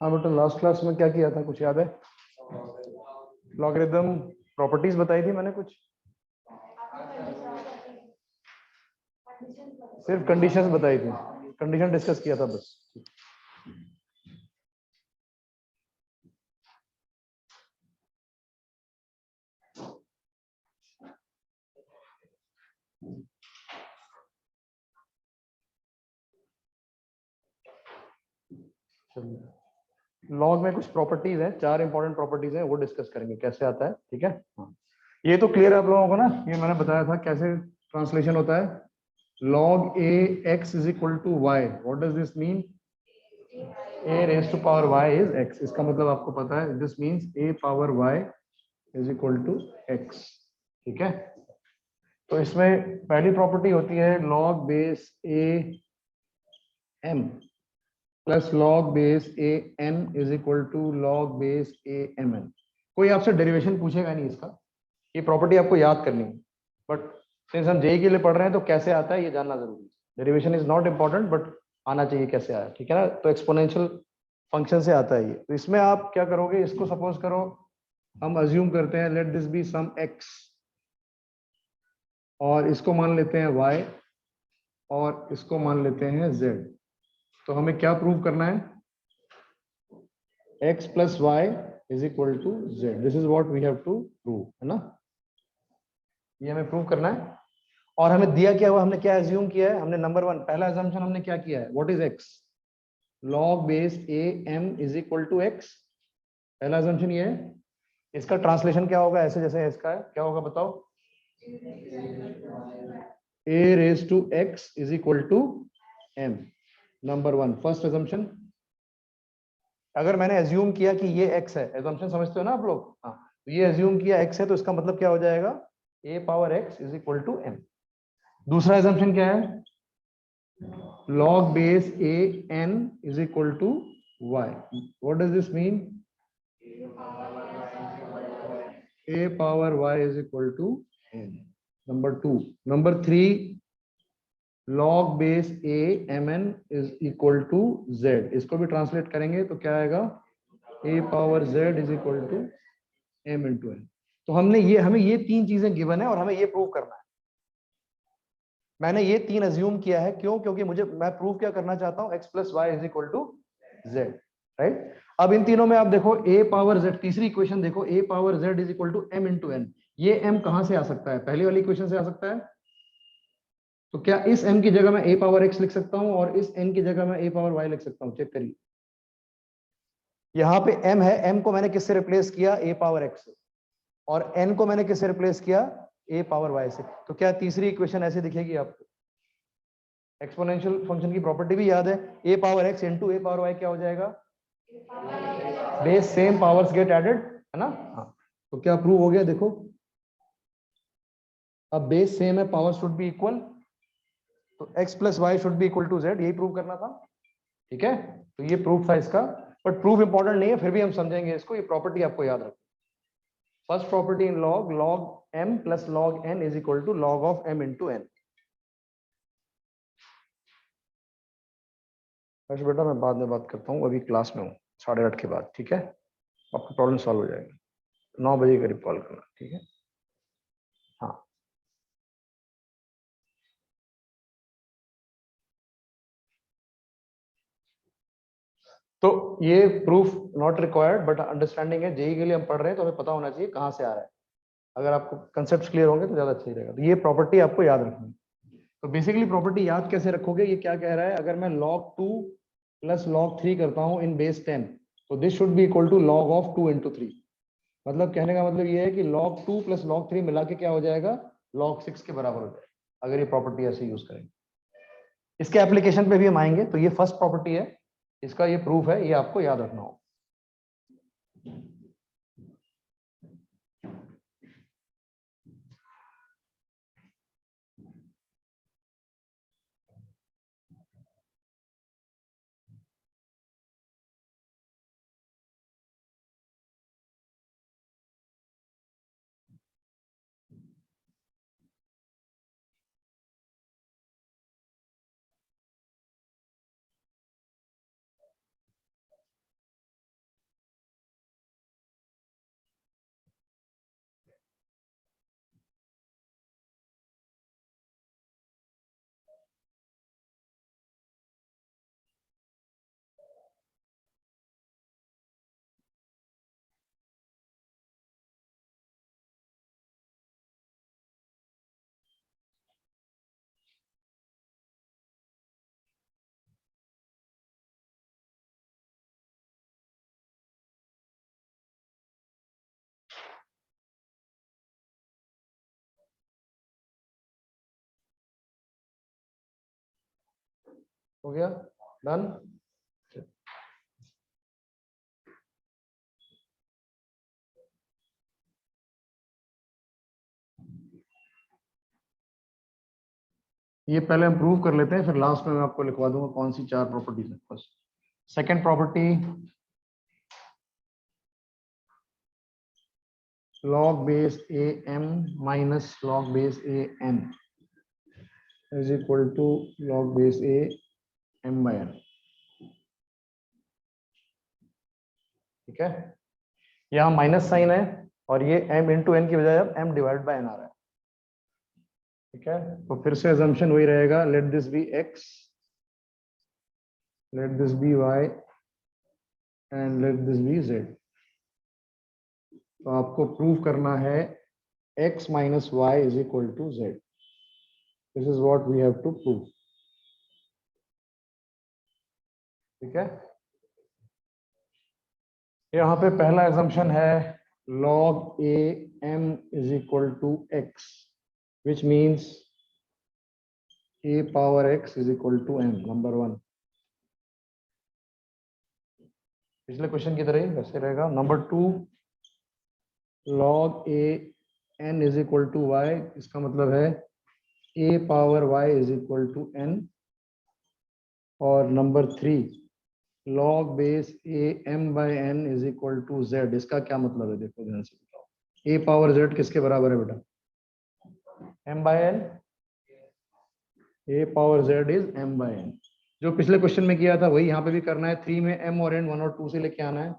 हाँ बेटा, last class में क्या किया था, कुछ याद है? लॉगरिदम प्रॉपर्टीज बताई थी मैंने कुछ, सिर्फ कंडीशंस बताई थी, कंडीशन डिस्कस किया था बस। लॉग में कुछ प्रॉपर्टीज हैं, 4 इंपॉर्टेंट प्रॉपर्टीज हैं, वो डिस्कस करेंगे कैसे आता है। ठीक है, हाँ। ये तो क्लियर है आप लोगों को ना, ये मैंने बताया था कैसे ट्रांसलेशन होता है। log a x is equal to y, what does this mean? a raised to power y is x, इसका मतलब आपको पता है, this means a power y is equal to x। ठीक है, तो इसमें पहली प्रॉपर्टी होती है log base a m plus log base a n is equal to log base a m n। कोई आपसे डेरिवेशन पूछेगा नहीं इसका, ये प्रॉपर्टी आपको याद करनी है, बट सिंस हम जेई के लिए पढ़ रहे हैं तो कैसे आता है ये जानना जरूरी है। Derivation is not important, but आना चाहिए कैसे आया। ठीक है ना, तो एक्सपोनेंशियल फंक्शन से आता है ये। तो इसमें आप क्या करोगे, इसको सपोज करो, हम अज्यूम करते हैं let this be some x, और इसको मान लेते हैं y, और इसको मान लेते हैं z। तो हमें क्या प्रूव करना है, x plus y is equal to z, this is what we have to prove, है ना, ये हमें प्रूव करना है। और हमें दिया क्या हुआ, हमने क्या एज्यूम किया है, हमने नंबर 1 पहला एजम्पशन हमने क्या किया है, what is x, log base a m is equal to x। पहला एजम्पशन ये है। इसका ट्रांसलेशन क्या होगा, ऐसे जैसे इसका है, क्या होगा बताओ, a raise to x is equal to m। Number 1 first assumption. अगर मैंने एज्यूम किया कि ये x है, एजम्पशन समझते हो ना आप लोग, हाँ, तो ये एज्यूम किया x है, तो इसका मतलब क्या हो जाएगा, a power x is equal to m। दूसरा एजम्पशन क्या है, log base a n is equal to y, what does this mean, a power y is equal to n। number 2, number 3, log base a mn is equal to z, इसको भी translate करेंगे तो क्या आएगा, a power z is equal to m into n। तो हमें ये 3 चीजें गिवन है और हमें ये प्रूव करना है। मैंने ये 3 अज्यूम किया है, क्यों, क्योंकि मैं प्रूव क्या करना चाहता हूं, x plus y is equal to z, right. अब इन तीनों में आप देखो a पावर z, तीसरी इक्वेशन देखो, a power z is equal to m into n। ये m कहां से आ सकता है, पहली वाली इक्वेशन से आ सकता है। तो क्या इस m की जगह मैं a पावर x लिख सकता हूं और इस n की जगह मैं a पावर y लिख सकता हूं, चेक करिए। यहां पे m है, m को मैंने किससे रिप्लेस किया, a पावर x से, और n को मैंने किससे रिप्लेस किया, a पावर y से। तो क्या तीसरी इक्वेशन ऐसे दिखेगी आपको, एक्सपोनेंशियल फंक्शन की प्रॉपर्टी भी याद है, a power x into a power y क्या हो जाएगा, base same powers get added, है ना, हाँ। तो क्या प्रूव हो गया, देखो, अब बेस सेम है, पावर शुड बी इक्वल, तो x plus y should be equal to z, यही प्रूव करना था। ठीक है, तो ये प्रूफ था इसका, बट प्रूफ इंपॉर्टेंट नहीं है, फिर भी हम समझेंगे इसको, ये प्रॉपर्टी आपको याद रखो। First property in log, log m plus log n is equal to log of m into n। अच्छा बेटा, मैं बाद में बात करता हूँ, अभी क्लास में हूँ, 8:30 के बाद, ठीक है, आपका प्रॉब्लम सॉल्व हो जाएगा, 9 बजे करीब कॉल करना, ठीक है, हाँ। तो ये proof not required, but understanding है, जेई के लिए हम पढ़ रहे हैं तो हमें पता होना चाहिए कहाँ से आ रहा है। अगर आपको कंसेप्ट क्लियर होंगे तो ज्यादा अच्छा ही रहेगा। तो ये प्रॉपर्टी आपको याद रखनी है। तो बेसिकली प्रॉपर्टी याद कैसे रखोगे, ये क्या कह रहा है, अगर मैं log 2 प्लस log 3 करता हूं इन बेस 10, तो this should be equal to log of 2 into 3। मतलब कहने का मतलब ये है कि log 2 प्लस log 3 मिला के क्या हो जाएगा, log 6 के बराबर हो जाएगा, अगर ये प्रॉपर्टी ऐसे यूज करेंगे। इसके एप्लीकेशन पे भी हम आएंगे। तो ये फर्स्ट प्रॉपर्टी है, इसका ये प्रूफ है, ये आपको याद रखना होगा। हो गया, डन। ये पहले हम प्रूव कर लेते हैं, फिर लास्ट में मैं आपको लिखवा दूंगा कौन सी 4 प्रॉपर्टीज है। First second property, log base am minus log base an is equal to log base a m by n। ठीक है, यहाँ माइनस साइन है और ये m इंटू एन की बजाय अब m डिवाइड बाय n आ रहा है। ठीक है, तो फिर से assumption वही रहेगा, let this be x, let this be y and let this be z। तो आपको प्रूव करना है x minus y is equal to z। This is what we have to prove। ठीक है, यहाँ पे पहला assumption है log a m is equal to x, which means a power x is equal to m, number 1। पिछले question की तरह ही वैसे रहेगा। Number 2, log a n is equal to y, इसका मतलब है a power y is equal to n। और number 3, log base a m by n is equal to z, इसका क्या मतलब है देखो ध्यान से बताओ। a पावर z किसके बराबर है बेटा? m by n। a power z is m by n। जो पिछले क्वेश्चन में किया था वही यहाँ पे भी करना है। 3 में m और n 1 और 2 से लेके आना है।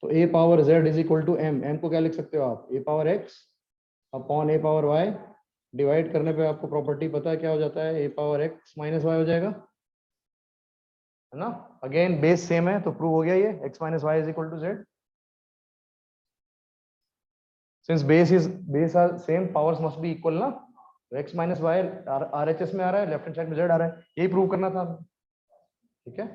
तो a power z is equal to m, m को क्या लिख सकते हो आप? a power x upon a power y, divide करने पे आपको प्रॉपर्टी पता है क्या हो जाता है? a power x minus y हो जाएगा, है ना। अगेन बेस सेम है तो प्रूव हो गया ये x minus y is equal to z। Since base are same, powers must be equal ना। तो x माइनस y RHS में आ रहा है, लेफ्ट हैंड साइड में z आ रहा है, यही प्रूव करना था। ठीक है,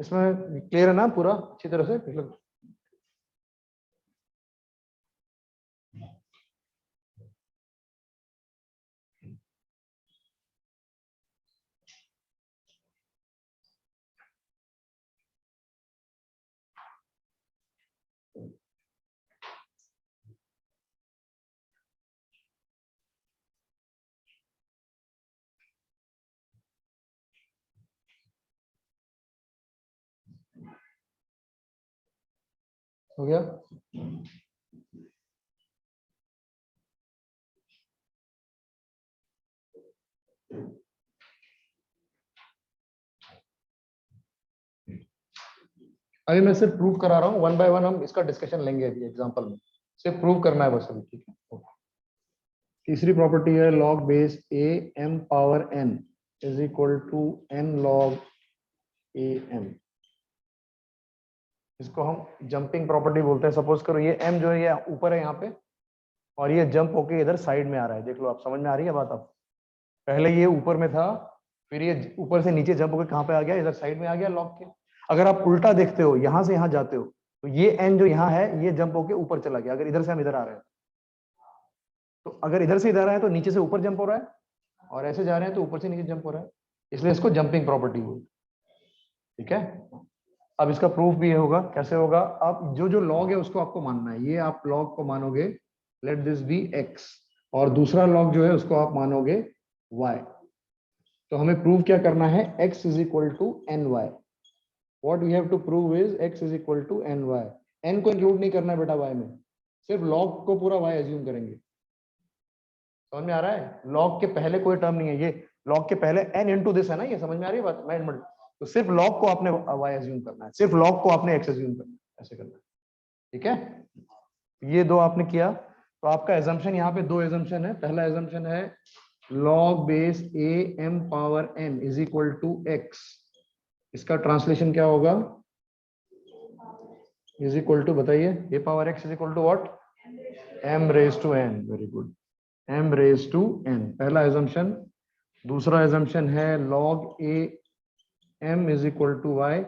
इसमें क्लियर है ना पूरा अच्छी तरह से? पिछले हो गया। अभी मैं सिर्फ प्रूव करा रहा हूँ, 1 बाय 1 हम इसका डिस्कशन लेंगे अभी एग्जांपल में, सिर्फ प्रूव करना है बस अभी। ठीक है, तीसरी प्रॉपर्टी है log base a m power n is equal to n log a m। इसको हम जंपिंग प्रॉपर्टी बोलते हैं। सपोज करो ये m जो है ये ऊपर है यहाँ पे, और ये जंप होके इधर साइड में आ रहा है। देख लो आप, समझ में आ रही है बात? आप पहले ये ऊपर में था, फिर ये ऊपर से नीचे जंप होकर कहाँ पे आ गया? इधर साइड में आ गया लॉक के। अगर आप उल्टा देखते हो, यहाँ से यहाँ जाते हो, तो ये n जो यहाँ है ये जंप होके ऊपर चला गया। अगर इधर से हम इधर आ रहे हैं, तो अगर इधर से इधर आए तो नीचे से ऊपर जंप हो रहा है, और ऐसे जा रहे हैं तो ऊपर से नीचे जंप हो रहा है, इसलिए इसको जंपिंग प्रॉपर्टी बोलते हैं। ठीक है, अब इसका प्रूफ भी ये होगा। कैसे होगा? आप जो जो लॉग है उसको आपको मानना है। ये आप लॉग को मानोगे, लेट दिस बी x, और दूसरा लॉग जो है उसको आप मानोगे y। तो हमें प्रूव क्या करना है? x is equal to N y. What we have to prove is x is equal to N y. n को इंक्लूड नहीं करना है बेटा y में, सिर्फ लॉग को पूरा y एज्यूम करेंगे। समझ में आ रहा है? लॉग के पहले कोई टर्म नहीं है, ये लॉग के पहले n इंटू दिस है ना। ये समझ में आ रही है बात? मैं तो सिर्फ लॉग को आपने y एज्यूम करना है, सिर्फ लॉग को आपने x एज्यूम करना है, ऐसे करना है। ठीक है, ये दो आपने किया। तो आपका एजम्पशन यहाँ पे दो एजम्पशन है। पहला एजम्पशन है log base a m power n is equal to x। इसका ट्रांसलेशन क्या होगा? इज इक्वल टू, बताइए, a power x is equal to what? m raise to n, very good, m raise to n, पहला assumption. दूसरा assumption है log a m is equal to y,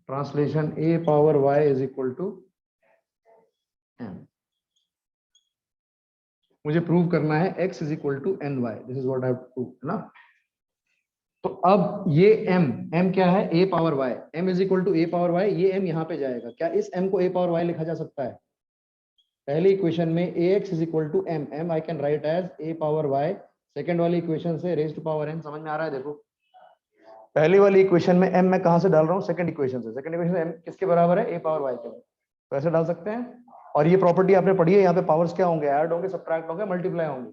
translation a power y is equal to m। मुझे prove करना है x is equal to N y, this is what I have to prove, है ना। तो अब ये m क्या है, a power y, m is equal to a power y, ये m यहाँ पे जाएगा, क्या इस m को a पावर y लिखा जा सकता है? पहली इक्वेशन में ax is equal to m I can write as a power y, second वाली इक्वेशन से रेज टू पावर n, समझ में आ रहा है? देखो पहली वाली इक्वेशन में m मैं कहां से डाल रहा हूँ, सेकंड इक्वेशन से, सेकंड इक्वेशन m किसके बराबर है, a पावर y के, तो ऐसे डाल सकते हैं। और ये प्रॉपर्टी आपने पढ़ी है, यहाँ पे पावर्स क्या होंगे, ऐड होंगे, सबट्रैक्ट होंगे, मल्टीप्लाई होंगे,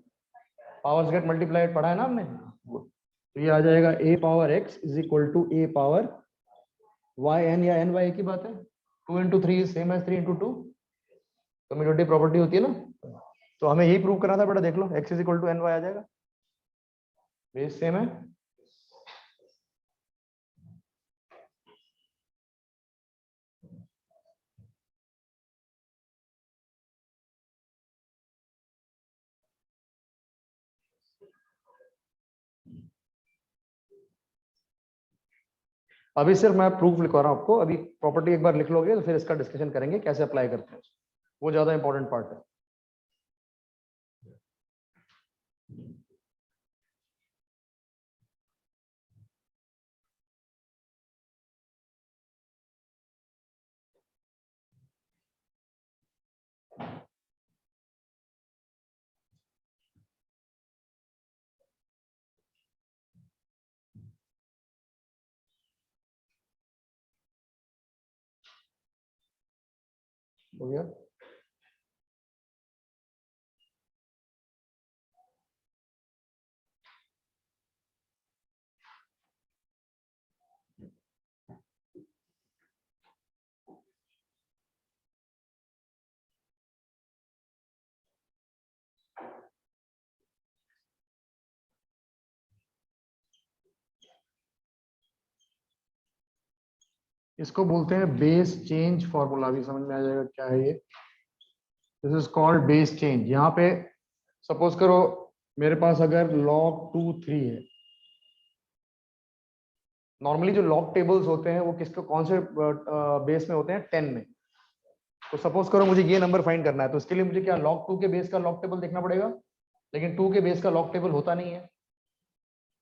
पावर्स गेट मल्टीप्लाइड, पढ़ा है ना हमने। तो ये आ जाएगा a power x is equal to a power y n, या n y एक ही बात है, 2 into 3 is same as 3 into 2, commutative property होती है ना। तो हमें यही प्रूव करना था बेटा, देख लो x is equal to N Y आ जाएगा, बेस सेम है। अभी सिर्फ मैं प्रूफ लिखवा रहा हूं आपको, अभी प्रॉपर्टी एक बार लिख लोगे तो फिर इसका डिस्कशन करेंगे कैसे अप्लाई करते हैं, वो ज्यादा इंपॉर्टेंट पार्ट है। हो गया। इसको बोलते हैं बेस चेंज फॉर्मूला, भी समझ में आ जाएगा क्या है ये। This is called base change. यहाँ पे सपोज करो मेरे पास अगर log 2 3 है, नॉर्मली जो लॉग टेबल्स होते हैं वो किसके कौन से बेस में होते हैं, 10 में। तो सपोज करो मुझे ये नंबर फाइंड करना है, तो इसके लिए मुझे क्या log 2 के बेस का लॉग टेबल देखना पड़ेगा, लेकिन 2 के बेस का लॉग टेबल होता नहीं है।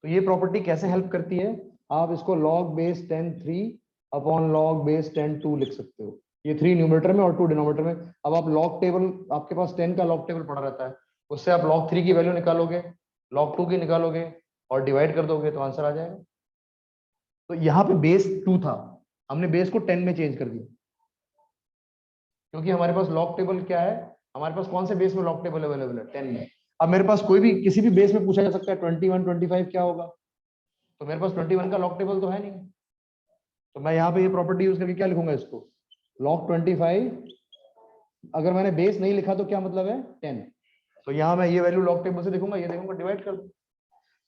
तो ये प्रॉपर्टी कैसे हेल्प करती है, आप इसको log base 10 3 upon log base 10 2 लिख सकते हो, ये 3 न्यूमरेटर में और 2 डिनोमिनेटर में। अब आप लॉग टेबल, आपके पास 10 का लॉग टेबल पड़ा रहता है, उससे आप log 3 की वैल्यू निकालोगे, log 2 की निकालोगे और डिवाइड कर दोगे तो आंसर आ जाएगा। तो यहाँ पे बेस 2 था, हमने बेस को 10 में चेंज कर दिया, क्योंकि हमारे पास लॉग टेबल क्या है, हमारे पास कौन से बेस में लॉग टेबल अवेलेबल है, 10 में। अब मेरे पास कोई भी किसी भी बेस में पूछा जा सकता है 21 25 क्या होगा, तो मेरे पास 21 का लॉग टेबल तो है नहीं, तो मैं यहाँ पे ये प्रॉपर्टी यूज करके क्या लिखूंगा, इसको log 25, अगर मैंने बेस नहीं लिखा तो क्या मतलब है 10, तो यहाँ मैं ये वैल्यू लॉग टेबल से देखूंगा, ये देखूंगा, डिवाइड कर दूं।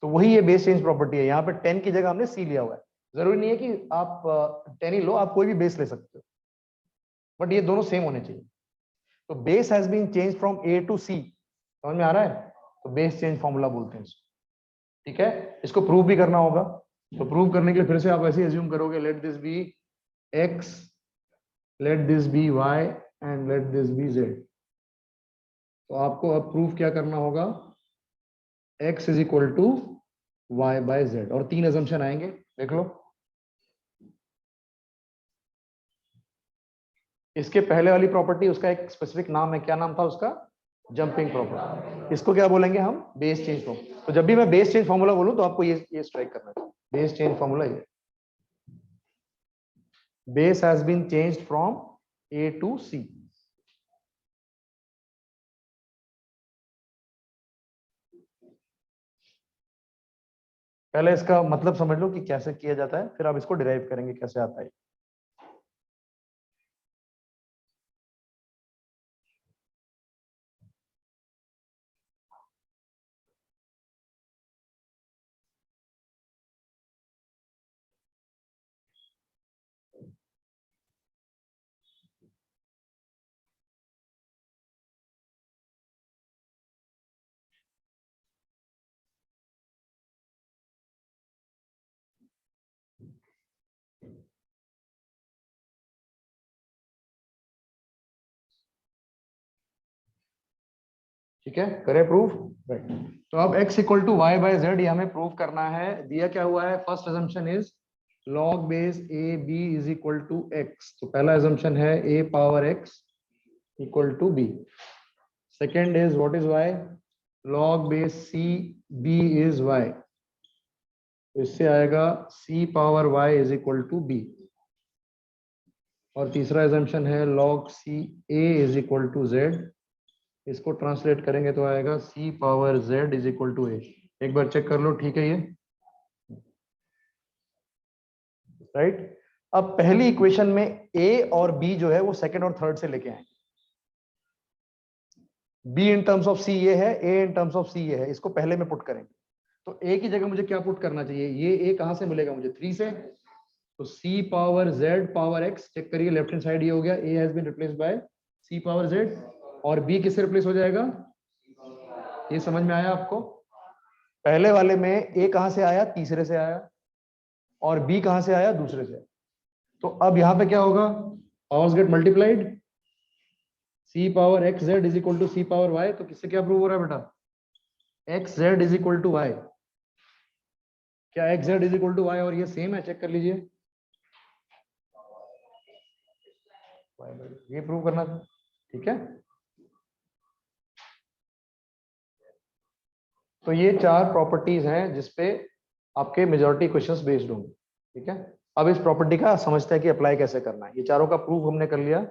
तो वही ये बेस चेंज प्रॉपर्टी है, यहाँ पे 10 की जगह हमने सी लिया हुआ है। जरूरी नहीं है कि आप 10 ही लो, आप कोई भी बेस ले सकते हो, बट ये दोनों सेम होने चाहिए। तो base has been change from A to C, समझ में आ रहा है, तो बेस चेंज फॉर्मूला बोलते हैं इसको। ठीक है, इसको प्रूव भी करना होगा, तो प्रूव करने के लिए फिर से आप ऐसे एज्यूम करोगे, let this be x, let this be y and let this be z। तो आपको अब प्रूव क्या करना होगा, x is equal to y by z, और 3 अजम्पशन आएंगे, देख लो। इसके पहले वाली प्रॉपर्टी, उसका एक स्पेसिफिक नाम है, क्या नाम था उसका, जंपिंग प्रॉपर्टी। इसको क्या बोलेंगे हम, बेस चेंज फॉर्मूला। तो जब भी मैं बेस चेंज फॉर्मूला बोलूं तो आपको ये स्ट्राइक करना चाहिए, बेस चेंज फॉर्मूला ये, base has been changed from A to C. पहले इसका मतलब समझ लो कि कैसे किया जाता है, फिर आप इसको डिराइव करेंगे कैसे आता है। ठीक है, करें प्रूफ। राइट, तो अब x equal to y by z ये हमें प्रूव करना है। दिया क्या हुआ है, first assumption is log base a b is equal to x। तो पहला अजम्पशन है a power x equal to b। Second is what is y, log base c b is y। तो इससे आएगा c power y is equal to b। और तीसरा assumption है log c a is equal to z। इसको translate करेंगे तो आएगा c power z is equal to a। एक बार चेक कर लो, ठीक है ये, राइट। अब पहली इक्वेशन में a और b जो है वो सेकंड और थर्ड से लेके आए। b in terms of c ये है, a in terms of c ये है, इसको पहले में पुट करेंगे। तो a की जगह मुझे क्या पुट करना चाहिए, ये a कहां से मिलेगा मुझे, 3 से। तो c power z power x, check करिए लेफ्ट हैंड साइड ये हो गया, a has been replaced by c power z। और b किससे रिप्लेस हो जाएगा, ये समझ में आया आपको। पहले वाले में a कहां से आया, तीसरे से आया, और b कहां से आया, दूसरे से। तो अब यहां पे क्या होगा, powers get multiplied, c power x z is equal to c power y। तो किससे क्या प्रूव हो रहा है बेटा, x z is equal to y। क्या x z is equal to y और ये सेम है, चेक कर लीजिए। ये प्रूव करना था, ठीक है। तो ये 4 प्रॉपर्टीज हैं जिसपे आपके मेजॉरिटी क्वेश्चंस बेस्ड होंगे, ठीक है। अब इस प्रॉपर्टी का समझते हैं कि अप्लाई कैसे करना है। ये चारों का प्रूफ हमने कर लिया।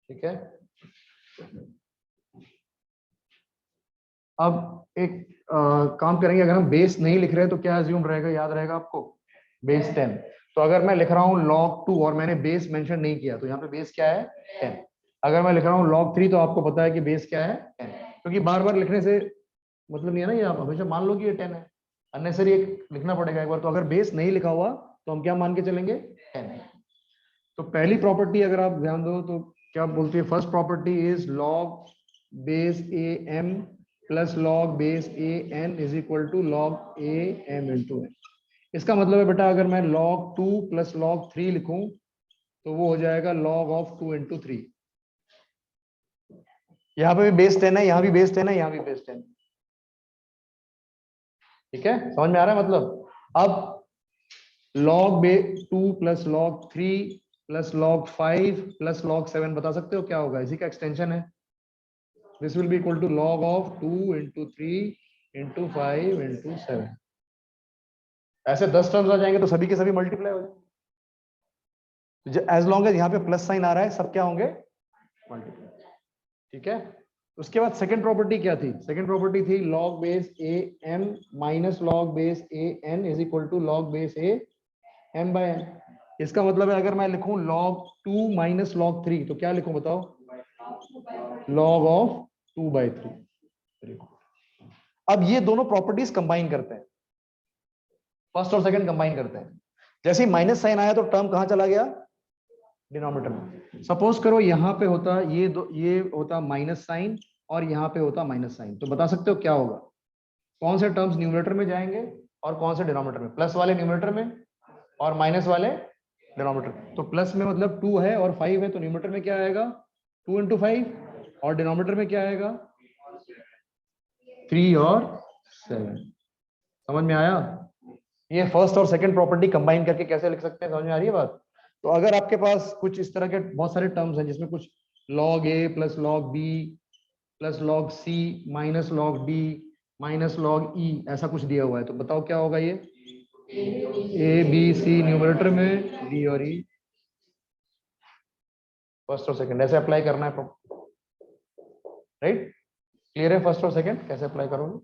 ठीक है, अब एक काम करेंगे। अगर हम बेस नहीं लिख रहे तो क्या अज्यूम रहेगा, याद रहेगा आपको, बेस 10। तो अगर मैं लिख रहा हूँ log 2 और मैंने बेस मेंशन नहीं किया तो यहाँ पे बेस क्या है, 10। अगर मैं लिख रहा हूँ log 3 तो आपको पता है कि बेस क्या है, 10। क्योंकि बार बार लिखने से मतलब नहीं है ना, ये आप हमेशा मान लो कि ये 10 है, अननेसरी एक लिखना पड़ेगा एक बार। तो अगर बेस नहीं लिखा हुआ तो हम क्या मान के चलेंगे, 10। तो पहली प्रॉपर्टी अगर आप ध्यान दो तो क्या बोलती है, first property is log base a m plus log base a n is equal to log a m into n. इसका मतलब है बेटा, अगर मैं log 2 प्लस log 3 लिखूं तो वो हो जाएगा log ऑफ 2 इंटू 3। यहां पे भी बेस 10 है, यहां भी बेस 10 है, यहां भी बेस 10। ठीक है, समझ में आ रहा है मतलब। अब log base 2 plus log 3 plus log 5 plus log 7 बता सकते हो क्या होगा, इसी का एक्सटेंशन है। This will be equal to log of 2 into 3 into 5 into 7। ऐसे 10 टर्म्स आ जाएंगे तो सभी के सभी मल्टीप्लाई हो जाएंगे। एज लॉन्ग एज यहाँ पे प्लस साइन आ रहा है सब क्या होंगे, मल्टीप्लाई। ठीक है, उसके बाद सेकंड प्रॉपर्टी क्या थी, सेकंड प्रॉपर्टी थी log base a m minus log base a n is equal to log base a m by n. इसका मतलब है अगर मैं लिखूं log 2 माइनस log 3 तो क्या लिखूं बताओ, log ऑफ 2 बाई 3। अब ये दोनों प्रॉपर्टीज कंबाइन करते हैं, फर्स्ट और सेकंड कंबाइन करते हैं। जैसे ही माइनस साइन आया तो टर्म कहां चला गया, डिनोमिनेटर में। सपोज करो यहां पे होता ये होता माइनस साइन और यहां पे होता माइनस साइन, तो बता सकते हो क्या होगा, कौन से टर्म्स न्यूमरेटर में जाएंगे और कौन से डिनोमिनेटर में, प्लस वाले न्यूमरेटर में और माइनस वाले डिनोमिनेटर। तो प्लस में मतलब 2 है और 5 है, तो न्यूमरेटर में क्या आएगा 2 इंटू 5 और डिनोमिनेटर में क्या आएगा 3 और 7। समझ में आया, ये फर्स्ट और सेकंड प्रॉपर्टी कंबाइन करके कैसे लिख सकते हैं, समझ में आ रही है बात। तो अगर आपके पास कुछ इस तरह के बहुत सारे टर्म्स हैं जिसमें कुछ log a plus log b plus log c minus log d minus log E, ऐसा कुछ दिया हुआ है, तो बताओ क्या होगा ये, ए बी सी न्यूमरेटर में, डी और ई फर्स्ट और सेकंड, ऐसे अप्लाई करना है, राइट? क्लियर है फर्स्ट और सेकंड कैसे अप्लाई करोगे?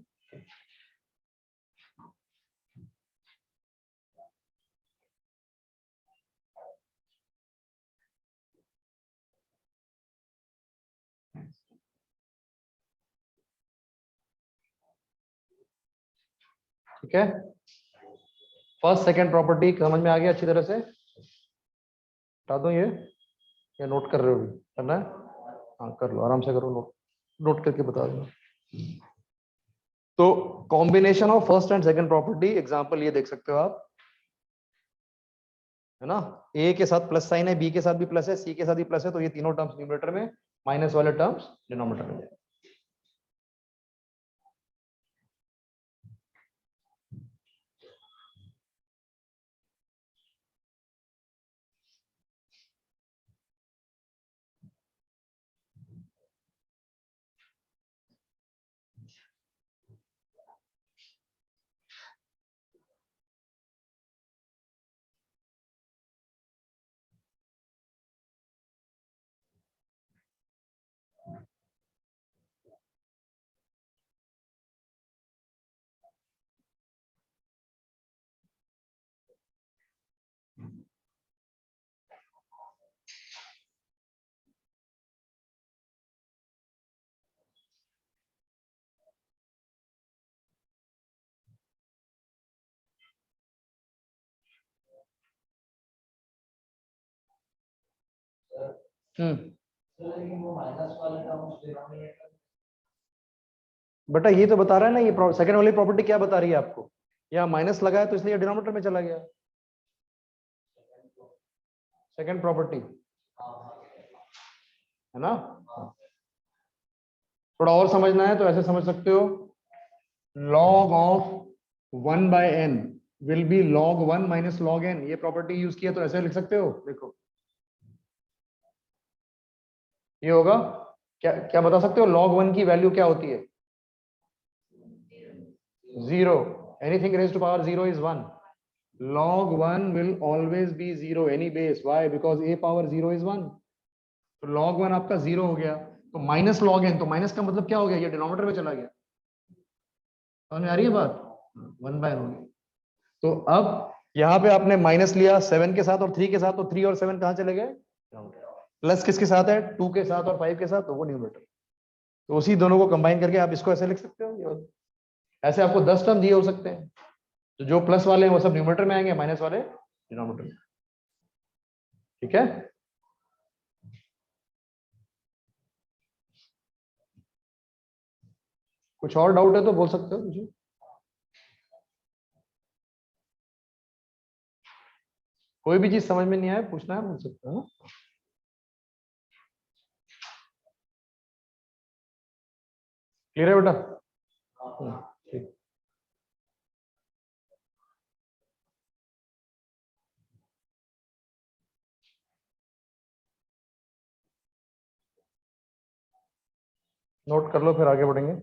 ठीक है, फर्स्ट सेकंड प्रॉपर्टी समझ में आ गया अच्छी तरह से? बता दो ये, या नोट कर रहे हो? भी करना है? हाँ कर लो, आराम से करो, नोट नोट करके बता दो। तो combination of first and second property, example ये देख सकते हो आप, है ना? ए के साथ प्लस साइन है, बी के साथ भी प्लस है, सी के साथ भी प्लस है, तो ये तीनों टर्म्स न्यूमरेटर में, माइनस वाले टर्म्स डिनोमिनेटर में। बेटा ये तो बता रहा है ना, ये सेकंड वाली प्रॉपर्टी क्या बता रही है आपको, यहाँ माइनस लगा है तो इसलिए डिनोमिनेटर में चला गया, सेकंड प्रॉपर्टी, है ना? थोड़ा और समझना है तो ऐसे समझ सकते हो, log of 1/n will be log 1 minus log n, ये प्रॉपर्टी यूज किया तो ऐसे लिख सकते हो, देखो ये होगा, क्या क्या बता सकते हो, log 1 की वैल्यू क्या होती है? 0, anything raised to power 0 is 1, log 1 will always be 0 any base, why? because a power 0 is 1, तो log 1 आपका 0 हो गया, तो माइनस log n, तो माइनस का मतलब क्या हो गया, ये डिनोमिनेटर में चला गया, समझ में आ रही है बात? 1/n हो गया। तो अब यहाँ पे आपने माइनस लिया 7 के साथ और 3 के साथ, तो 3 और 7 कहाँ चले गए? प्लस किसके साथ है? 2 के साथ और 5 के साथ, तो वो न्यूमरेटर, तो उसी दोनों को कंबाइन करके आप इसको ऐसे लिख सकते हो। ऐसे आपको 10 टर्म दिए हो सकते हैं, तो जो प्लस वाले हैं वो सब न्यूमरेटर में आएंगे, माइनस वाले डिनोमिनेटर में। ठीक है, कुछ और डाउट है तो बोल सकते हो मुझे। कोई भी चीज समझ में नहीं आए पूछना है, पूछ सकते हो। क्लियर है बेटा? ठीक, नोट कर लो फिर आगे बढ़ेंगे।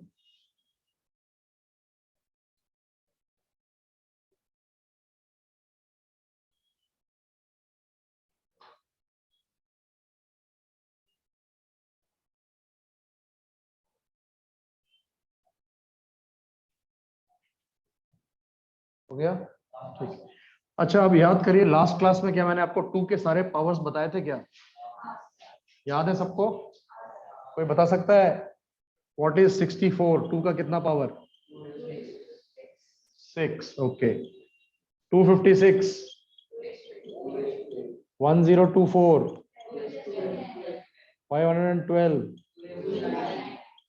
हो गया, ठीक। अच्छा अब याद करिए, लास्ट क्लास में क्या मैंने आपको 2 के सारे पावर्स बताए थे क्या? याद है सबको? कोई बता सकता है व्हाट इज 64? 2 का कितना पावर? 6, ओके। 256, 1024, 512,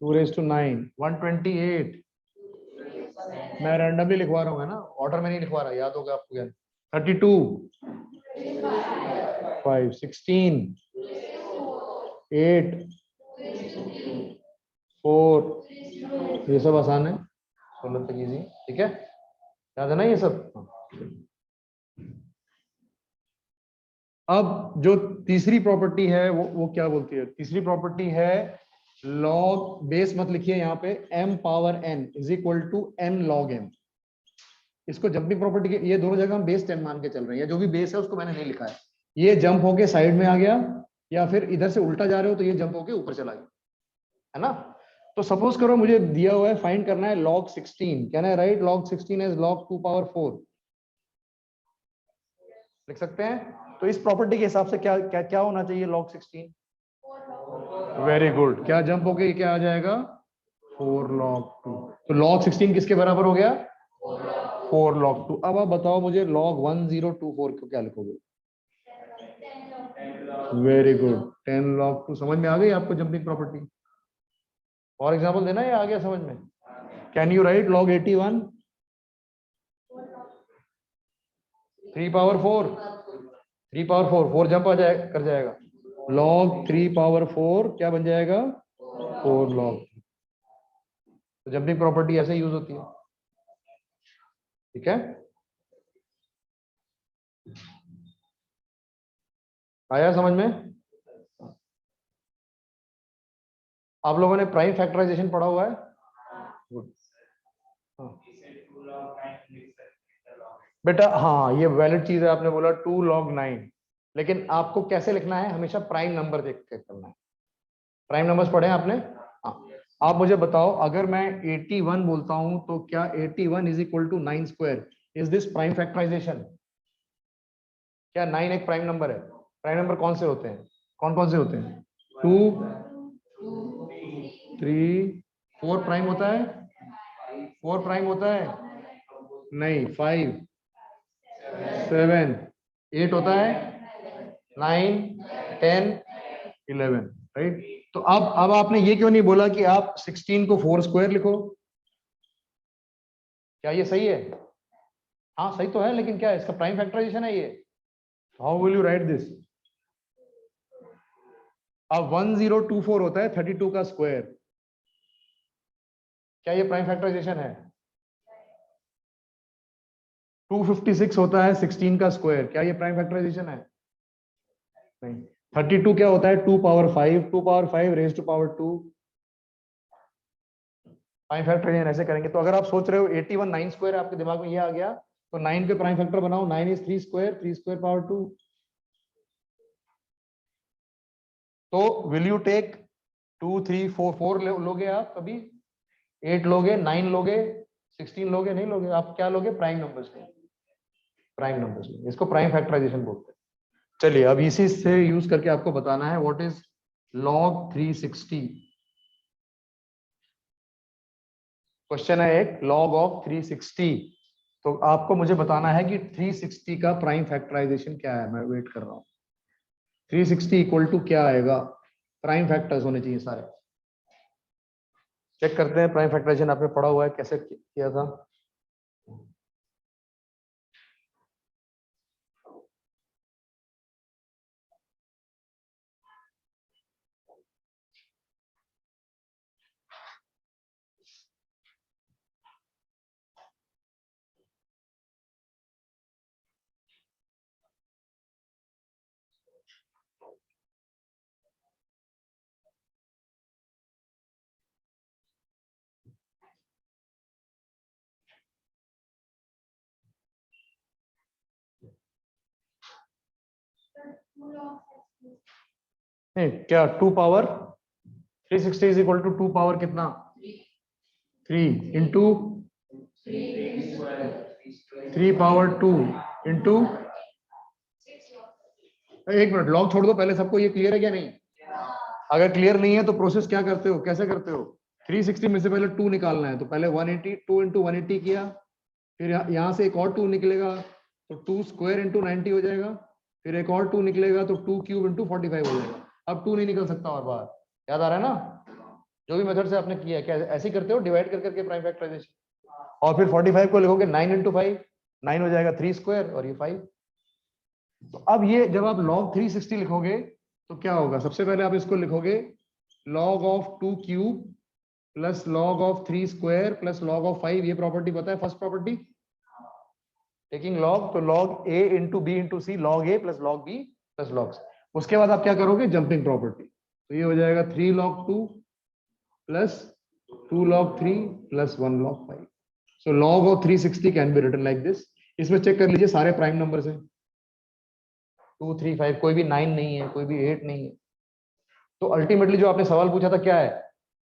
2 raised to 9, 128। मैं रैंडमली लिखवा रहा हूँ, है ना, ऑर्डर में नहीं लिखवा रहा, याद होगा आपको क्या? 32, 5, 16, 8, 4, ये सब आसान है, 16 तक इजी। ठीक है, याद है ना ये सब? अब जो तीसरी प्रॉपर्टी है वो क्या बोलती है? तीसरी प्रॉपर्टी है लॉग बेस मत लिखिए यहाँ पे, m power n is equal to n log m। इसको जंपिंग प्रॉपर्टी के ये दोनों जगह हम बेस 10 मान के चल रहे हैं, या जो भी बेस है उसको मैंने नहीं लिखा है। ये जंप होके साइड में आ गया, या फिर इधर से उल्टा जा रहे हो तो ये जंप होके ऊपर चला गया, है ना। तो सपोज करो मुझे दिया हुआ है फाइंड करना है log 16, can I write log 16 as log 2 power 4, लिख सकते हैं। तो इस प्रॉपर्टी के हिसाब से क्या क्या क्या होना चाहिए log 16? वेरी गुड, क्या जंप होके क्या आ जाएगा 4 log 2। तो log 16 किसके बराबर हो गया 4 log 2। अब आप बताओ मुझे log 1024 को क्या लिखोगे? Very good, 10 log 2। समझ में आ गई आपको जंपिंग प्रॉपर्टी? और एग्जांपल देना है, आ गया समझ में? Can you write log 81 3 power 4, 3 power 4, 4 jump आ जाए कर जाएगा, log 3 पावर 4 क्या बन जाएगा 4 log। तो जंपिंग प्रॉपर्टी ऐसे यूज होती है, ठीक है। आया समझ में? आप लोगों ने प्राइम फैक्टराइजेशन पढ़ा हुआ है? गुड। बेटा हाँ, ये वैलिड चीज है, आपने बोला 2 log 9, लेकिन आपको कैसे लिखना है, हमेशा प्राइम नंबर देख के करना है। प्राइम नंबर्स पढ़े हैं आपने? हाँ। आप मुझे बताओ, अगर मैं 81 बोलता हूं तो क्या 81 is equal to 9 square, is this prime factorisation? क्या 9 एक प्राइम नंबर है? प्राइम नंबर कौन से होते हैं, कौन कौन से होते हैं? 2, 3, 4 प्राइम होता है? 4 प्राइम होता है? नहीं। 5, 7, 8 होता है? 9, 10, 11, राइट। तो अब आपने ये क्यों नहीं बोला कि आप 16 को 4 स्क्वायर लिखो? क्या ये सही है? हाँ सही तो है, लेकिन क्या इसका प्राइम फैक्टराइजेशन है ये? How will you right this? अब 1024 होता है 32 का स्क्वायर, क्या ये प्राइम फैक्टराइजेशन है? 256 होता है 16 का स्क्वायर, क्या ये प्राइम फैक्टराइजेशन है? नहीं। 32 क्या होता है 2 power 5, 2 power 5 raise to power 2, prime factorisation ऐसे करेंगे। तो अगर आप सोच रहे हो 81 9 स्क्वायर आपके दिमाग में ये आ गया, तो 9 के प्राइम फैक्टर बनाओ, 9 इज 3 स्क्वायर, 3 स्क्वायर पावर 2। तो विल यू टेक 2 3 4 4 लोगे आप कभी? 8 लोगे, 9 लोगे, 16 लोगे? नहीं लोगे। आप क्या लोगे? प्राइम नंबर्स में, प्राइम नंबर्स में। इसको प्राइम फैक्टराइजेशन बोलते हैं। चलिए अब इसी से यूज करके आपको बताना है व्हाट इज log 360। क्वेश्चन है एक log ऑफ 360। तो आपको मुझे बताना है कि 360 का प्राइम फैक्टराइजेशन क्या है। मैं वेट कर रहा हूं। 360 इक्वल टू क्या आएगा? प्राइम फैक्टर्स होने चाहिए सारे। चेक करते हैं, प्राइम फैक्टराइजेशन आपने पढ़ा हुआ है, कैसे किया था? नहीं, क्या 2 power 360 is equal to 2 power कितना? 3 इंटू 3 पावर 2 इंटू, एक मिनट लॉग छोड़ दो पहले, सबको ये क्लियर है क्या नहीं? अगर क्लियर नहीं है तो प्रोसेस क्या करते हो, कैसे करते हो? 360 में से पहले 2 निकालना है, तो पहले 180, 2 इंटू 180 किया, फिर यहाँ से एक और 2 निकलेगा तो 2 स्क्वायर इंटू 90 हो जाएगा, फिर एक और 2 निकलेगा तो 2 क्यूब इंटू 45 हो जाएगा। अब 2 नहीं निकल सकता और बाहर, याद आ रहा है ना? जो भी मेथड से आपने किया है, क्या ऐसे ही करते हो डिवाइड कर करके प्राइम फैक्टराइजेशन? और फिर 45 को लिखोगे 9 इंटू 5, 9 हो जाएगा 3 स्क्वायर और ये 5। तो अब ये जब आप log 360 लिखोगे तो क्या होगा? सबसे पहले आप इसको लिखोगे log of 2 cube plus log of 3 square plus log of 5। ये प्रॉपर्टी पता है, फर्स्ट प्रॉपर्टी टेकिंग log, तो log a into b into c, log a plus log b plus log c। उसके बाद आप क्या करोगे? Jumping property. तो ये हो जाएगा 3 log 2 plus 2 log 3 plus 1 log 5. So log of 360 can be written like this. इसमें चेक कर लीजिए सारे प्राइम नंबर्स हैं, 2 3 5, कोई भी 9 नहीं है, कोई भी 8 नहीं है। तो अल्टीमेटली जो आपने सवाल पूछा था क्या है,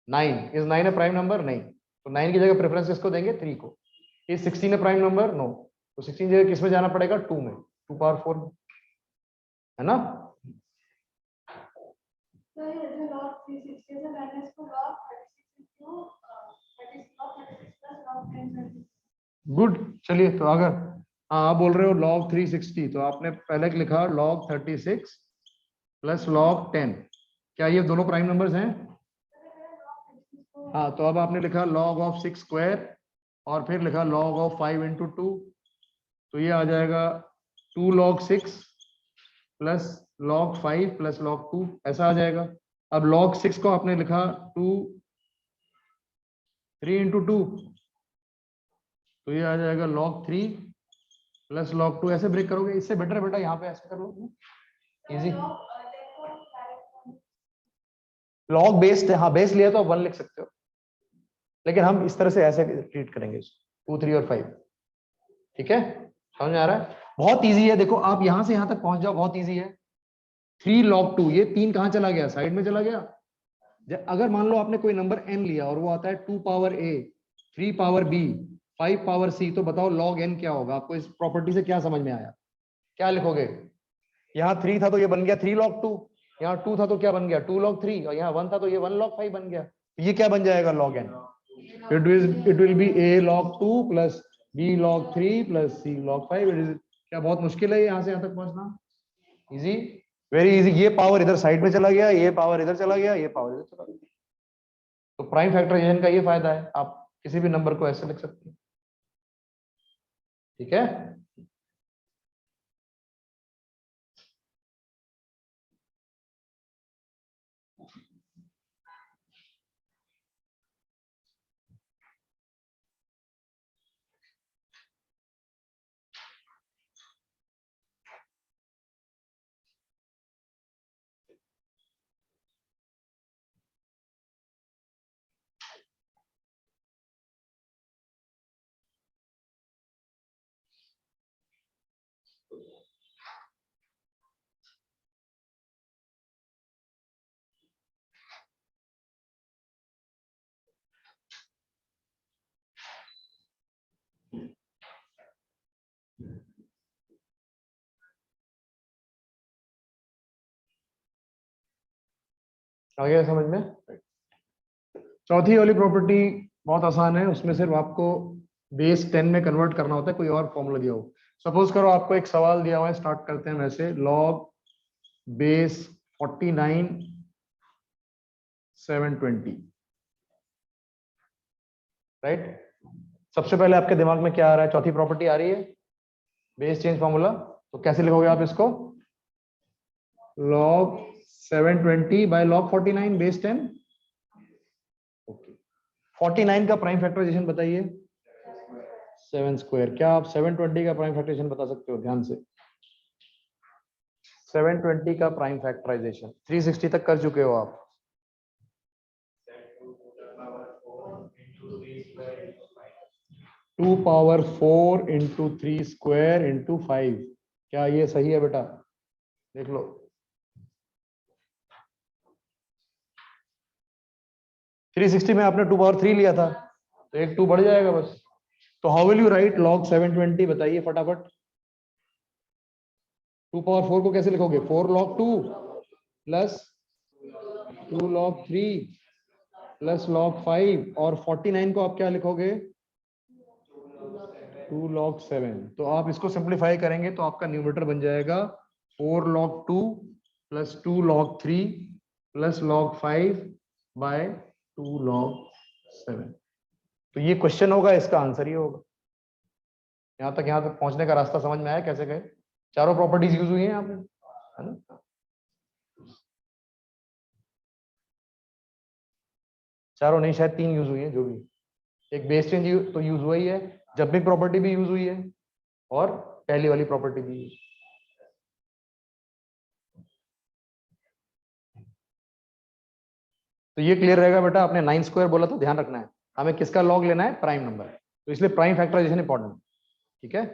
9 इज 9 ए प्राइम नंबर? नहीं। तो 9 की जगह प्रेफरेंस किसको देंगे, 3 को। Is 16 a prime number? No. तो 16 जगह किस में जाना पड़ेगा, 2 में, 2 पावर 4 में, है ना। गुड। चलिए तो अगर आप बोल रहे हो log 360, तो आपने पहले लिखा log 36 प्लस log 10। क्या ये दोनों प्राइम नंबर्स हैं? हाँ, तो अब आपने लिखा log of 6 स्क्वायर और फिर लिखा log of 5 इंटू 2, तो ये आ जाएगा 2 log 6 plus log 5 plus log 2, ऐसा आ जाएगा। अब log 6 को आपने लिखा 3 इंटू 2, तो ये आ जाएगा log 3 प्लस log 2, ऐसे ब्रेक करोगे। इससे बेटर है बेटा यहाँ पे ऐसे कर लो, इजी। log बेस्ड, हाँ बेस लिया तो आप 1 लिख सकते हो, लेकिन हम इस तरह से ऐसे ट्रीट करेंगे 2 3 और 5। ठीक है, समझ में आ रहा है? बहुत इजी है, देखो आप यहां से यहां तक पहुंच जाओ, बहुत इजी है। 3 log 2, ये 3 कहां चला गया, साइड में चला गया। अगर मान लो आपने कोई नंबर n लिया और वो आता है 2 power a, 3 power b, 5 power c, तो बताओ log n क्या होगा। आपको इस प्रॉपर्टी से क्या समझ में आया, क्या लिखोगे? यहाँ 3 था तो ये बन गया 3 log 2, यहाँ 2 था तो क्या बन गया 2 log 3, और यहाँ 1 था तो ये 1 log 5 बन गया। ये क्या बन जाएगा log n? It will be a log 2 plus b log 3 plus c log 5। क्या बहुत मुश्किल है यहाँ से यहाँ तक पहुंचना? Easy, very easy. ये पावर इधर साइड में चला गया, ये पावर इधर चला गया, ये पावर इधर चला गया। तो प्राइम फैक्टराइजेशन का ये फायदा है, आप किसी भी नंबर को ऐसे लिख सकते हैं। ठीक है, आ गया समझ में? चौथी वाली प्रॉपर्टी बहुत आसान है, उसमें सिर्फ आपको बेस 10 में कन्वर्ट करना होता है, कोई और फॉर्मूला दिया हो। सपोज करो आपको एक सवाल दिया हुआ है, स्टार्ट करते हैं वैसे, लॉग बेस 49 720, राइट। सबसे पहले आपके दिमाग में क्या आ रहा है, चौथी प्रॉपर्टी आ रही है, बेस चेंज फॉर्मूला। तो कैसे लिखोगे आप इसको, log 720 by log 49 base 10। Okay, 49 का प्राइम फैक्टराइजेशन बताइए, 7 स्क्वायर। क्या आप 720 का प्राइम फैक्टराइजेशन बता सकते हो ध्यान से? 720 का प्राइम फैक्टराइजेशन 360 तक कर चुके हो आप। 2 पावर 4 इंटू 3 स्क्वायर इंटू 5, क्या ये सही है बेटा? देख लो, 360 में आपने 2 पावर 3 लिया था, तो एक 2 बढ़ जाएगा बस। तो how will you write log 720, बताइए फटाफट। 2 पावर 4 को कैसे लिखोगे, 4 log 2 plus 2 log 3 plus log 5, और 49 को आप क्या लिखोगे, 2 log 7। तो आप इसको सिंप्लीफाई करेंगे तो आपका न्यूमरेटर बन जाएगा 4 log 2 plus 2 log 3 plus log 5 by 2 log 7। तो ये क्वेश्चन होगा, इसका आंसर ही होगा। यहाँ तक पहुंचने का रास्ता समझ में आया कैसे गए? चारों प्रॉपर्टीज यूज हुई हैं यहाँ पे, है ना। चारों नहीं, शायद 3 यूज हुई है, जो भी। एक बेस चेंज तो यूज हुआ ही है, जब भी प्रॉपर्टी भी यूज हुई है, और पहली वाली प्रॉपर्टी भी। तो ये क्लियर रहेगा बेटा। आपने 9 स्क्वायर बोला तो ध्यान रखना है हमें किसका लॉग लेना है, प्राइम नंबर, तो इसलिए प्राइम फैक्टराइजेशन इंपॉर्टेंट। ठीक है,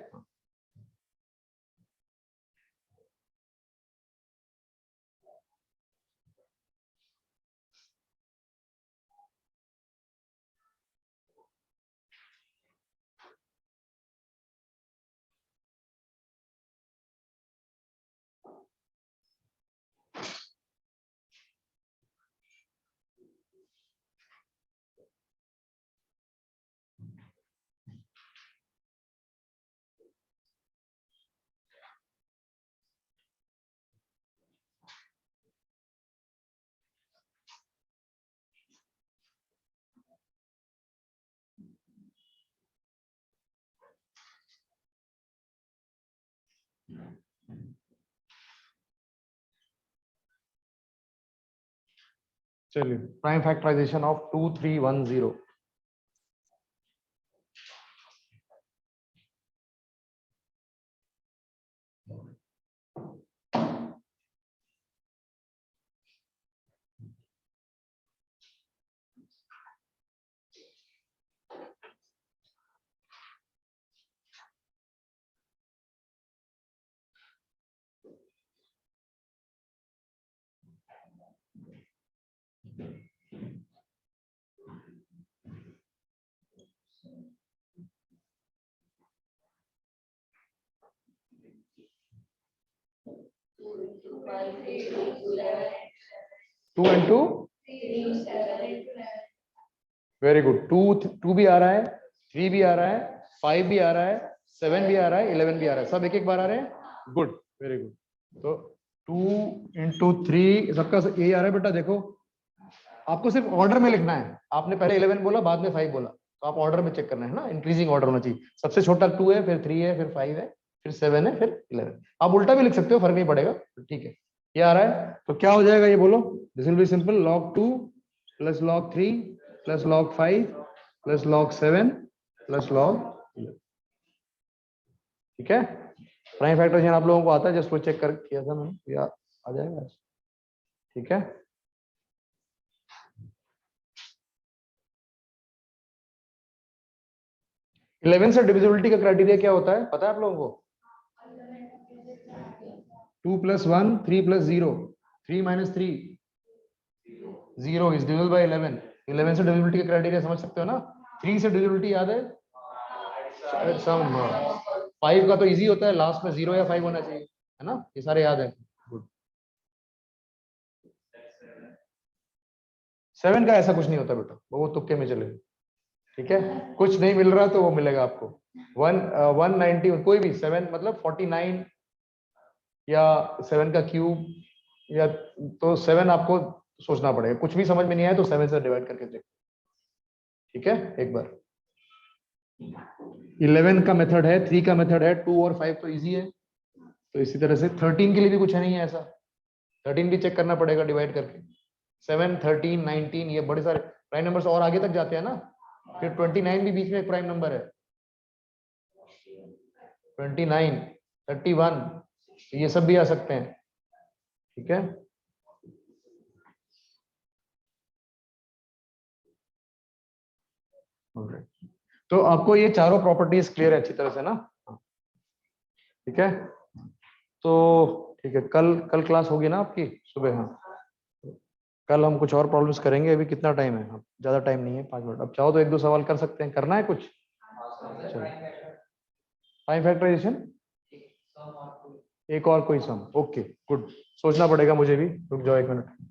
चलिए prime factorisation of 2310। Two into, very good, two भी आ रहा है, 3 भी आ रहा है, 5 भी आ रहा है, 7 भी आ रहा है, 11 भी आ रहा है, सब एक एक बार आ रहे हैं। Good, very good. तो 2 × 3 सबका यही आ रहा है बेटा। देखो आपको सिर्फ ऑर्डर में लिखना है, आपने पहले 11 बोला बाद में 5 बोला, तो आप ऑर्डर में चेक करना है ना, इंक्रीजिंग ऑर्डर होना चाहिए। सबसे छोटा 2 है, फिर 3 है, फिर 5 है, फिर 7 है, फिर 11। आप उल्टा भी लिख सकते हो, फर्क नहीं पड़ेगा। ठीक है, ये आ रहा है तो क्या हो जाएगा ये बोलो। This will B simple, log 2 plus log 3 plus log 5 plus log 7 plus log 11। ठीक है, प्राइम फैक्टराइजेशन आप लोगों को आता है, जस्ट वो चेक कर किया था मैंने, या आ जाएगा। ठीक है, इलेवन से डिविजिबिलिटी का क्राइटेरिया क्या होता है पता है आप लोगों को? 2 + 1 3 + 0, 3 - 3 0 इज डिविजिबल बाय 11। 11 से डिविजिबिलिटी का क्राइटेरिया समझ सकते हो ना। 3 से डिविजिबिलिटी याद है? सम 5 का तो इजी होता है, लास्ट में 0 या 5 होना चाहिए, है ना, ये सारे याद है। गुड। 7 का ऐसा कुछ नहीं होता बेटा, वो तुक्के में चलेगा। ठीक है, कुछ नहीं मिल रहा तो वो मिलेगा आपको। 190 कोई भी 7 मतलब 49 या 7 का क्यूब, या तो 7 आपको सोचना पड़ेगा, कुछ भी समझ में नहीं आया तो 7 से डिवाइड करके देखो। ठीक है, एक बार 11 का मेथड है, 3 का मेथड है, 2 और 5 तो इजी है। तो इसी तरह से 13 के लिए भी कुछ है नहीं है ऐसा, 13 भी चेक करना पड़ेगा डिवाइड करके। 7 13 19 ये बड़े सारे प्राइम नंबर्स और आगे तक जाते हैं ना। फिर 29 भी बीच में एक प्राइम नंबर है, 29 31 ये सब भी आ सकते हैं। ठीक है, तो आपको ये चारों प्रॉपर्टीज क्लियर है अच्छी तरह से ना? ठीक है, तो ठीक है, कल कल क्लास होगी ना आपकी सुबह? हाँ, कल हम कुछ और प्रॉब्लम्स करेंगे। अभी कितना टाइम है? ज्यादा टाइम नहीं है, 5 मिनट। अब चाहो तो 1-2 सवाल कर सकते हैं, करना है कुछ? चलो, टाइम फैक्टराइजेशन एक और कोई सम, ओके गुड। सोचना पड़ेगा मुझे भी, रुक जाओ 1 मिनट।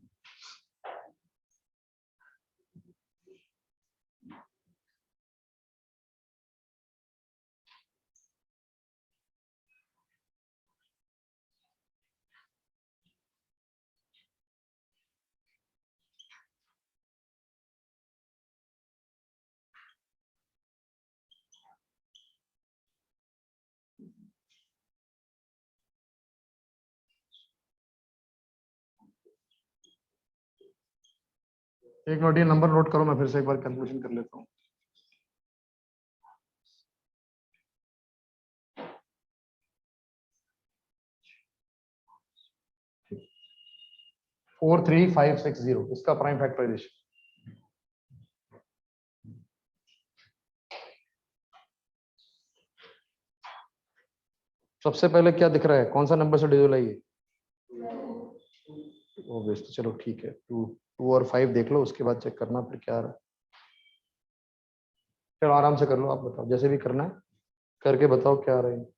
एक मिनट, ये नंबर नोट करो, मैं फिर से एक बार कैलकुलेशन कर लेता हूँ। 43560 इसका प्राइम फैक्टराइजेशन। सबसे पहले क्या दिख रहा है, कौन सा नंबर से डिविजल है ये? ऑब्वियस, चलो ठीक है, 2 और 5 देख लो, उसके बाद चेक करना फिर क्या आ रहा है। चलो आराम से कर लो, आप बताओ जैसे भी करना है करके बताओ क्या आ रहा है।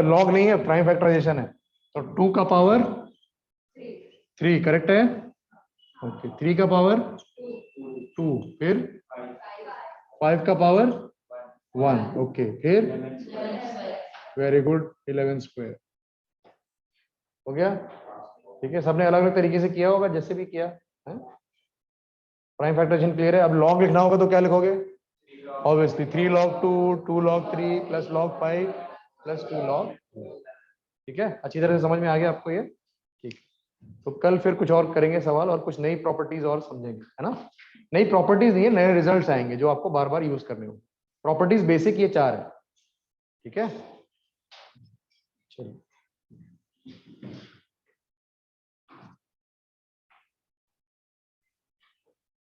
लॉग नहीं है, प्राइम फैक्टराइजेशन है, तो 2 का पावर 3 करेक्ट है। ओके, 3 का पावर 2, फिर 5 का पावर 1, ओके, फिर वेरी गुड, 11 स्क्वायर हो गया। ठीक है, सबने अलग अलग तरीके से किया होगा, जैसे भी किया है। प्राइम फैक्टराइजेशन क्लियर है। अब लॉग लिखना होगा तो क्या लिखोगे? Obviously 3 log 2, 2 log 3 plus log 5 plus 2 log। ठीक है, अच्छी तरह से समझ में आ गया आपको ये? ठीक, तो कल फिर कुछ और करेंगे सवाल, और कुछ नई प्रॉपर्टीज और समझेंगे, है ना। नई प्रॉपर्टीज नहीं है, नए रिजल्ट्स आएंगे जो आपको बार बार यूज करने होंगे। प्रॉपर्टीज बेसिक ये 4 है। ठीक है, चलिए।